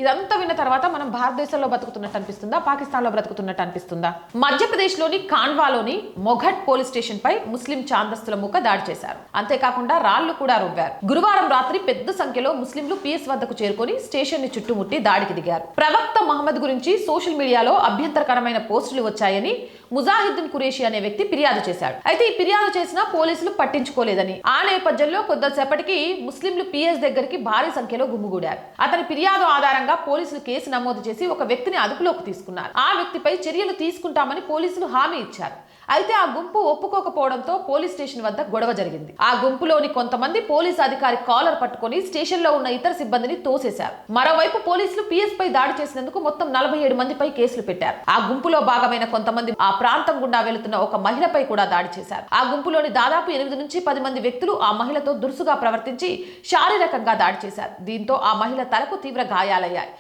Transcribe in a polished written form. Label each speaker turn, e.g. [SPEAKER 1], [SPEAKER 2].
[SPEAKER 1] ఇదంతా విన్న తర్వాత మనం భారతదేశంలో బతుకుతున్నట్టు అనిపిస్తుందా, పాకిస్తాన్లో బ్రతుకుతున్నట్టు అనిపిస్తుందా? మధ్యప్రదేశ్లోని కాన్వాలోని మొఘట్ పోలీస్ స్టేషన్ పై ముస్లిం ఛాందస్తుల ముఖ దాడి చేశారు. అంతేకాకుండా రాళ్లు కూడా రువ్వారు. గురువారం రాత్రి పెద్ద సంఖ్యలో ముస్లింలు పిఎస్ వద్దకు చేరుకొని స్టేషన్ ని చుట్టుముట్టి దాడికి దిగారు. ప్రవక్త మహమ్మద్ గురించి సోషల్ మీడియాలో అభ్యంతరకరమైన పోస్టులు వచ్చాయని ముజాహిద్దీన్ ఖురేషి అనే వ్యక్తి ఫిర్యాదు చేశాడు. అయితే ఈ ఫిర్యాదు చేసినా పోలీసులు పట్టించుకోలేదని, ఆ నేపథ్యంలో కొద్దిసేపటికి ముస్లింలు పిఎస్ దగ్గరికి భారీ సంఖ్యలో గుమ్మిగూడారు. అతని ఫిర్యాదు ఆధారంగా పోలీసులు కేసు నమోదు చేసి ఒక వ్యక్తిని అదుపులోకి తీసుకున్నారు. ఆ వ్యక్తిపై చర్యలు తీసుకుంటామని పోలీసులు హామీ ఇచ్చారు. అయితే ఆ గుంపు ఒప్పుకోకపోవడంతో పోలీస్ స్టేషన్ వద్ద గొడవ జరిగింది. ఆ గుంపులోని కొంతమంది పోలీసు అధికారి కాలర్ పట్టుకొని స్టేషన్ లో ఉన్న ఇతర సిబ్బందిని తోసేశారు. మరోవైపు పోలీసులు పిఎస్ పై దాడి చేసినందుకు మొత్తం 47 మందిపై కేసులు పెట్టారు. ఆ గుంపులో భాగమైన కొంతమంది ఆ ప్రాంతం గుండా వెళుతున్న ఒక మహిళపై కూడా దాడి చేశారు. ఆ గుంపులోని దాదాపు 8 నుంచి 10 మంది వ్యక్తులు ఆ మహిళతో దురుసుగా ప్రవర్తించి శారీరకంగా దాడి చేశారు. దీంతో ఆ మహిళ తలకు తీవ్ర గాయాలయ్యాయి.